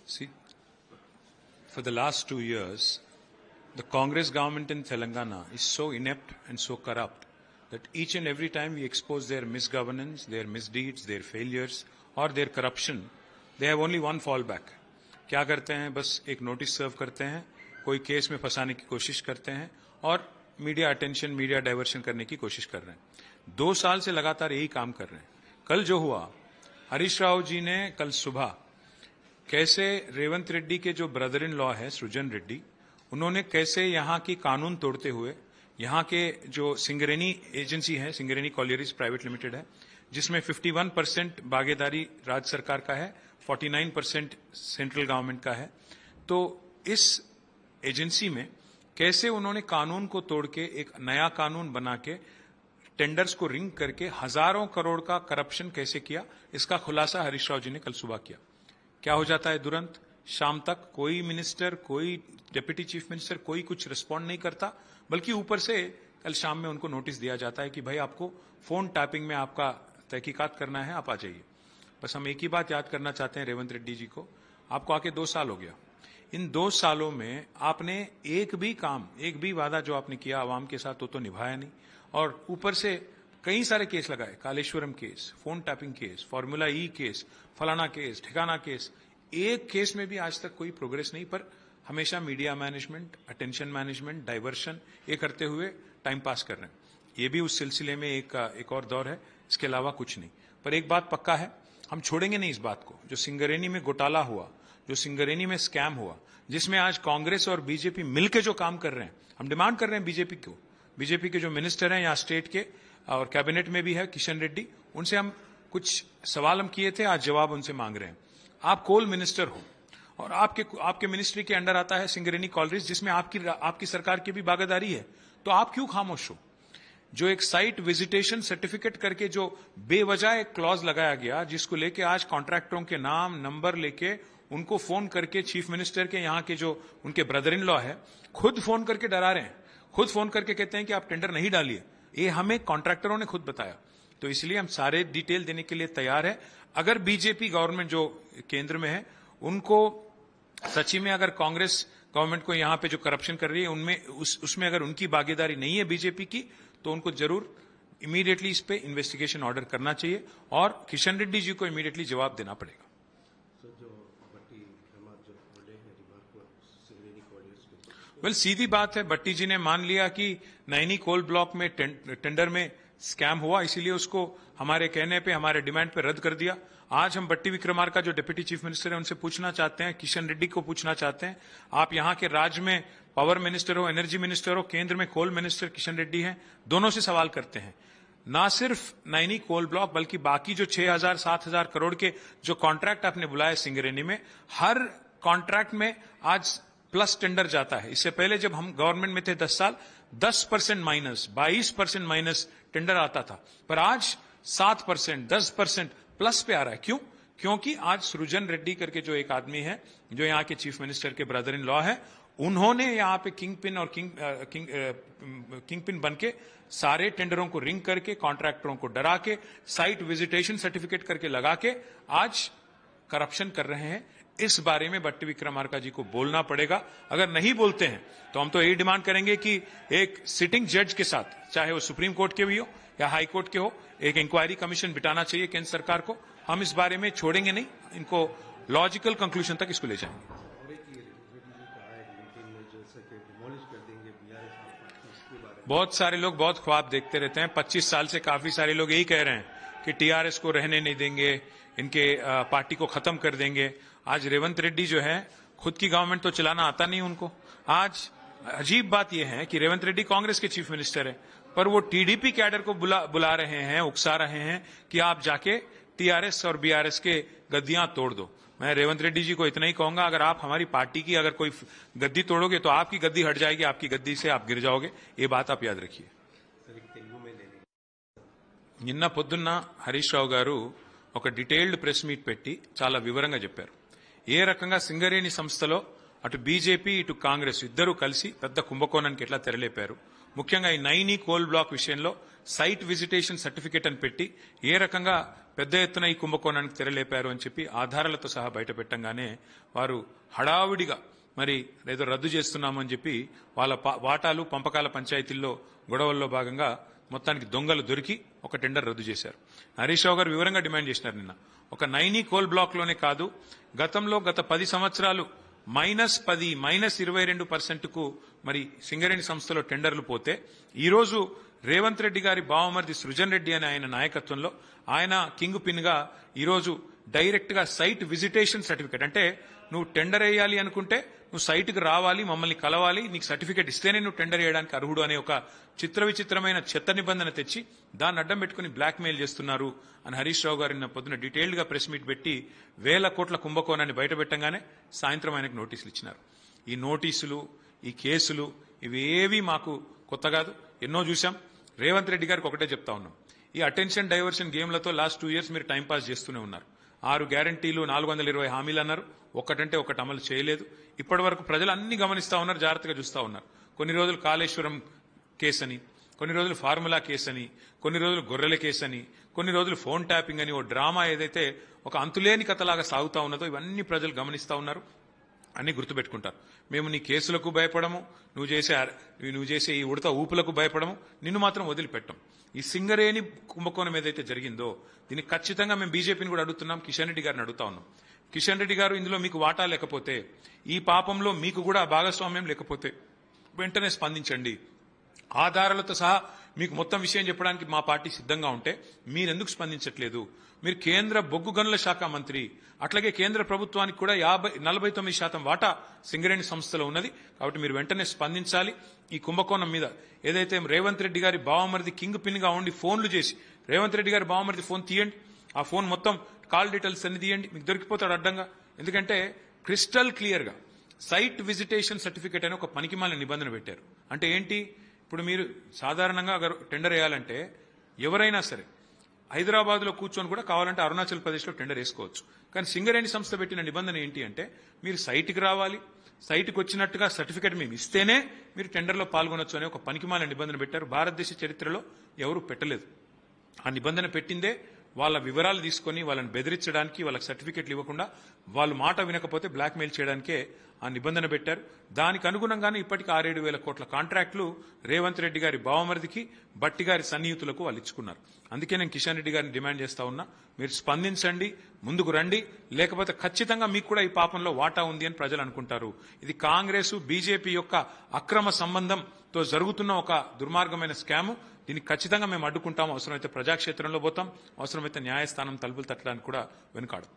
See, for the last 2 years, the Congress government in Telangana is so inept and so corrupt that each and every time we expose their misgovernance, their misdeeds, their failures or their corruption, they have only one fallback. क्या करते हैं? बस एक notice serve करते हैं, कोई case में फंसाने की कोशिश करते हैं और मीडिया अटेंशन, मीडिया डाइवर्शन करने की कोशिश कर रहे हैं। 2 साल से लगातार यही काम कर रहे हैं। कल जो हुआ, हरीश राव जी ने कल सुबह कैसे रेवंत रेड्डी के जो ब्रदर इन लॉ है सृजन रेड्डी, उन्होंने कैसे यहां की कानून तोड़ते हुए यहां के जो सिंगरेनी एजेंसी है, सिंगरेनी कॉलियरीज प्राइवेट लिमिटेड है, जिसमें 51% भागीदारी राज्य सरकार का है, 49% सेंट्रल गवर्नमेंट का है, तो इस एजेंसी में कैसे उन्होंने कानून को तोड़ के एक नया कानून बना के टेंडर्स को रिंग करके हजारों करोड़ का करप्शन कैसे किया, इसका खुलासा हरीश राव जी ने कल सुबह किया। क्या हो जाता है तुरंत शाम तक? कोई मिनिस्टर, कोई डिप्टी चीफ मिनिस्टर, कोई कुछ रिस्पॉन्ड नहीं करता, बल्कि ऊपर से कल शाम में उनको नोटिस दिया जाता है कि भाई आपको फोन टैपिंग में आपका तहकीकात करना है, आप आ जाइए। बस हम एक ही बात याद करना चाहते हैं रेवंत रेड्डी जी को, आपको आके 2 साल हो गया। इन 2 सालों में आपने एक भी काम, एक भी वादा जो आपने किया आवाम के साथ, वो तो निभाया नहीं, और ऊपर से कई सारे केस लगाए, Kaleshwaram case, phone tapping case, formula E case, फलाना केस, ठिकाना केस। एक केस में भी आज तक कोई प्रोग्रेस नहीं, पर हमेशा media management, attention management, diversion, ये करते हुए टाइम पास कर रहे हैं। ये भी उस सिलसिले में एक और दौर है, इसके अलावा कुछ नहीं। पर एक बात पक्का है, हम छोड़ेंगे नहीं इस बात को। जो सिंगरेनी में घोटाला हुआ, जो सिंगरेनी में स्कैम हुआ, जिसमें आज कांग्रेस और बीजेपी मिलकर जो काम कर रहे हैं, हम डिमांड कर रहे हैं बीजेपी के जो मिनिस्टर हैं यहाँ स्टेट के और कैबिनेट में भी है किशन रेड्डी, उनसे हम कुछ सवाल हम किए थे, आज जवाब उनसे मांग रहे हैं। आप कोल मिनिस्टर हो और आपके मिनिस्ट्री के अंडर आता है सिंगरेनी कॉलरीज, जिसमें आपकी सरकार की भी भागीदारी है, तो आप क्यों खामोश हो? जो एक साइट विजिटेशन सर्टिफिकेट करके जो बेवजह एक क्लॉज लगाया गया, जिसको लेके आज कॉन्ट्रैक्टरों के नाम नंबर लेके उनको फोन करके चीफ मिनिस्टर के यहाँ के जो उनके ब्रदर इन लॉ है, खुद फोन करके डरा रहे हैं, खुद फोन करके कहते हैं कि आप टेंडर नहीं डालिए। ये हमें कॉन्ट्रैक्टरों ने खुद बताया। तो इसलिए हम सारे डिटेल देने के लिए तैयार है। अगर बीजेपी गवर्नमेंट जो केंद्र में है, उनको सच्ची में अगर कांग्रेस गवर्नमेंट को यहां पे जो करप्शन कर रही है उनमें उसमें अगर उनकी भागीदारी नहीं है बीजेपी की, तो उनको जरूर इमीडिएटली इस पे इन्वेस्टिगेशन ऑर्डर करना चाहिए और किशन रेड्डी जी को इमीडिएटली जवाब देना पड़ेगा। वेल, सीधी बात है, भट्टी जी ने मान लिया कि नैनी कोल ब्लॉक में टेंडर में स्कैम हुआ, इसीलिए उसको हमारे कहने पे, हमारे डिमांड पे रद्द कर दिया। आज हम भट्टी विक्रमार्का जो डिप्टी चीफ मिनिस्टर है उनसे पूछना चाहते हैं, किशन रेड्डी को पूछना चाहते हैं, आप यहाँ के राज्य में पावर मिनिस्टर हो, एनर्जी मिनिस्टर हो, केंद्र में कोल मिनिस्टर किशन रेड्डी हैं, दोनों से सवाल करते हैं। ना सिर्फ नैनी कोल ब्लॉक बल्कि बाकी जो 6,000-7,000 करोड़ के जो कॉन्ट्रैक्ट आपने बुलाए सिंगरेनी में, हर कॉन्ट्रैक्ट में आज प्लस टेंडर जाता है। इससे पहले जब हम गवर्नमेंट में थे 10 साल, 10% माइनस, 22% माइनस टेंडर आता था, पर आज 7%, 10% प्लस पे आ रहा है। क्यों? क्योंकि आज सृजन रेड्डी करके जो एक आदमी है, जो यहाँ के चीफ मिनिस्टर के ब्रदर इन लॉ है, उन्होंने यहाँ पे किंग पिन बन के सारे टेंडरों को रिंग करके, कॉन्ट्रैक्टरों को डरा के, साइट विजिटेशन सर्टिफिकेट करके लगा के आज करप्शन कर रहे हैं। इस बारे में भट्टी विक्रमार्का जी को बोलना पड़ेगा। अगर नहीं बोलते हैं तो हम तो यही डिमांड करेंगे कि एक सिटिंग जज के साथ, चाहे वो सुप्रीम कोर्ट के भी हो या हाई कोर्ट के हो, एक इंक्वायरी कमीशन बिठाना चाहिए केंद्र सरकार को। हम इस बारे में छोड़ेंगे नहीं, इनको लॉजिकल कंक्लूजन तक इसको ले जाएंगे। बहुत सारे लोग बहुत ख्वाब देखते रहते हैं। 25 साल से काफी सारे लोग यही कह रहे हैं कि टीआरएस को रहने नहीं देंगे, इनके पार्टी को खत्म कर देंगे। आज रेवंत रेड्डी जो है, खुद की गवर्नमेंट तो चलाना आता नहीं उनको। आज अजीब बात यह है कि रेवंत रेड्डी कांग्रेस के चीफ मिनिस्टर है, पर वो टीडीपी कैडर को बुला रहे हैं, उकसा रहे हैं कि आप जाके टीआरएस और बीआरएस के गद्दियां तोड़ दो। मैं रेवंत रेड्डी जी को इतना ही कहूंगा, अगर आप हमारी पार्टी की अगर कोई गद्दी तोड़ोगे तो आपकी गद्दी हट जाएगी, आपकी गद्दी से आप गिर जाओगे। ये बात आप याद रखिए। నిన్న పొద్దున్న హరీష్ రావు గారు ఒక డీటెయిల్డ్ ప్రెస్ మీట్ పెట్టి చాలా వివరంగా చెప్పారు. ఏ రకంగా సింగరేణి సంస్థలో అటు బీజేపీ ఇటు కాంగ్రెస్ ఇద్దరూ కలిసి పెద్ద కుంభకోణానికి ఎట్లా తెరలేపారు. ముఖ్యంగా ఈ నైనీ కోల్ బ్లాక్ విషయంలో సైట్ విజిటేషన్ సర్టిఫికేట్ అని పెట్టి ఏ రకంగా పెద్ద ఎత్తున ఈ కుంభకోణానికి తెరలేపారు అని చెప్పి ఆధారాలతో సహా బయటపెట్టంగానే వారు హడావిడిగా మరి ఏదో రద్దు చేస్తున్నామని చెప్పి వాళ్ళ వాటాలు పంపకాల పంచాయతీల్లో గొడవల్లో భాగంగా మొత్తానికి దొంగలు దొరికి ఒక టెండర్ రద్దు చేశారు. హరీష్ రావు గారు వివరంగా డిమాండ్ చేసినారు నిన్న. ఒక నైనీ కోల్ బ్లాక్ లోనే కాదు, గతంలో గత 10 సంవత్సరాలు -10, -22% కు మరి సింగరేణి సంస్థలో టెండర్లు పోతే ఈరోజు రేవంత్ రెడ్డి గారి బావమరిది సృజన్ రెడ్డి అనే ఆయన నాయకత్వంలో ఆయన కింగ్ పిన్ గా ఈరోజు డైరెక్ట్ గా సైట్ విజిటేషన్ సర్టిఫికేట్, అంటే నువ్వు టెండర్ వేయాలి అనుకుంటే నువ్వు సైట్కి రావాలి, మమ్మల్ని కలవాలి, నీకు సర్టిఫికేట్ ఇస్తేనే నువ్వు టెండర్ వేయడానికి అర్హుడు అనే ఒక విచిత్రమైన చెత్త నిబంధన తెచ్చి దాన్ని అడ్డం పెట్టుకుని బ్లాక్మెయిల్ చేస్తున్నారు అని హరీష్ రావు గారు నిన్న పొద్దున డీటెయిల్డ్ గా ప్రెస్ మీట్ పెట్టి 1000 కోట్ల కుంభకోణాన్ని బయటపెట్టంగానే సాయంత్రం ఆయనకు నోటీసులు ఇచ్చినారు. ఈ నోటీసులు, ఈ కేసులు ఇవేవి మాకు కొత్త కాదు, ఎన్నో చూశాం. రేవంత్ రెడ్డి గారికి ఒకటే చెప్తా ఉన్నాం, ఈ అటెన్షన్ డైవర్షన్ గేమ్లతో లాస్ట్ 2 years మీరు టైంపాస్ చేస్తూనే ఉన్నారు. 6 గ్యారంటీలు, 420 హామీలు అన్నారు, ఒకటంటే ఒకటి అమలు చేయలేదు. ఇప్పటి వరకు ప్రజలు అన్ని గమనిస్తా ఉన్నారు, జాగ్రత్తగా చూస్తా ఉన్నారు. కొన్ని రోజులు కాళేశ్వరం కేసు అని, కొన్ని రోజులు ఫార్ములా కేసు అని, కొన్ని రోజులు గొర్రెల కేసు అని, కొన్ని రోజులు ఫోన్ ట్యాపింగ్ అని, ఓ డ్రామా ఏదైతే ఒక అంతులేని కథలాగా సాగుతా ఉన్నదో ఇవన్నీ ప్రజలు గమనిస్తా ఉన్నారు, అన్ని గుర్తుపెట్టుకుంటారు. మేము నీ కేసులకు భయపడము, నువ్వు చేసే ఈ ఉడత ఊపులకు భయపడము, నిన్ను మాత్రం వదిలిపెట్టం. ఈ సింగరేణి కుంభకోణం ఏదైతే జరిగిందో దీన్ని ఖచ్చితంగా మేము బీజేపీని కూడా అడుగుతున్నాం, కిషన్ రెడ్డి గారిని అడుగుతా ఉన్నాం. కిషన్ రెడ్డి గారు, ఇందులో మీకు వాటా లేకపోతే, ఈ పాపంలో మీకు కూడా భాగస్వామ్యం లేకపోతే వెంటనే స్పందించండి. ఆధారాలతో సహా మీకు మొత్తం విషయం చెప్పడానికి మా పార్టీ సిద్ధంగా ఉంటే మీరెందుకు స్పందించట్లేదు? మీరు కేంద్ర బొగ్గు గనుల శాఖ మంత్రి, అట్లాగే కేంద్ర ప్రభుత్వానికి కూడా 49% వాటా సింగరేణి సంస్థలో ఉన్నది. కాబట్టి మీరు వెంటనే స్పందించాలి. ఈ కుంభకోణం మీద ఏదైతే రేవంత్ రెడ్డి గారి బావమరిది కింగ్ పిన్ గా ఉండి ఫోన్లు చేసి, రేవంత్ రెడ్డి గారి బావమరిది ఫోన్ తీయండి, ఆ ఫోన్ మొత్తం కాల్ డీటెయిల్స్ అన్ని తీయండి, మీకు దొరికిపోతాడు అడ్డంగా. ఎందుకంటే క్రిస్టల్ క్లియర్ గా సైట్ విజిటేషన్ సర్టిఫికేట్ అని ఒక పనికిమాలిన నిబంధన పెట్టారు. అంటే ఏంటి? ఇప్పుడు మీరు సాధారణంగా టెండర్ వేయాలంటే ఎవరైనా సరే హైదరాబాద్ లో కూర్చొని కూడా కావాలంటే అరుణాచల్ ప్రదేశ్ లో టెండర్ వేసుకోవచ్చు. కానీ సింగరేణి సంస్థ పెట్టిన నిబంధన ఏంటి అంటే మీరు సైట్కి రావాలి, సైట్కి వచ్చినట్టుగా సర్టిఫికేట్ మేము ఇస్తేనే మీరు టెండర్లో పాల్గొనొచ్చు అనే ఒక పనికిమాలిన నిబంధన పెట్టారు. భారతదేశ చరిత్రలో ఎవరూ పెట్టలేదు. ఆ నిబంధన పెట్టిందే వాళ్ళ వివరాలు తీసుకొని వాళ్ళని బెదిరించడానికి, వాళ్ళకి సర్టిఫికెట్లు ఇవ్వకుండా, వాళ్ళు మాట వినకపోతే బ్లాక్మెయిల్ చేయడానికే ఆ నిబంధన పెట్టారు. దానికి అనుగుణంగానే ఇప్పటికీ 6-7 వేల కోట్ల కాంట్రాక్టులు రేవంత్ రెడ్డి గారి బావమరిదికి, బట్టి గారి సన్నిహితులకు వాళ్ళు ఇచ్చుకున్నారు. అందుకే నేను కిషన్ రెడ్డి గారిని డిమాండ్ చేస్తా ఉన్నా, మీరు స్పందించండి, ముందుకు రండి, లేకపోతే ఖచ్చితంగా మీకు కూడా ఈ పాపంలో వాటా ఉంది అని ప్రజలు అనుకుంటారు. ఇది కాంగ్రెస్ బీజేపీ యొక్క అక్రమ సంబంధంతో జరుగుతున్న ఒక దుర్మార్గమైన స్కాము. దీన్ని ఖచ్చితంగా మేము అడ్డుకుంటాం. అవసరమైతే ప్రజాక్షేత్రంలో పోతాం, అవసరమైతే న్యాయస్థానం తలుపులు తట్టడానికి కూడా వెనుకాడు.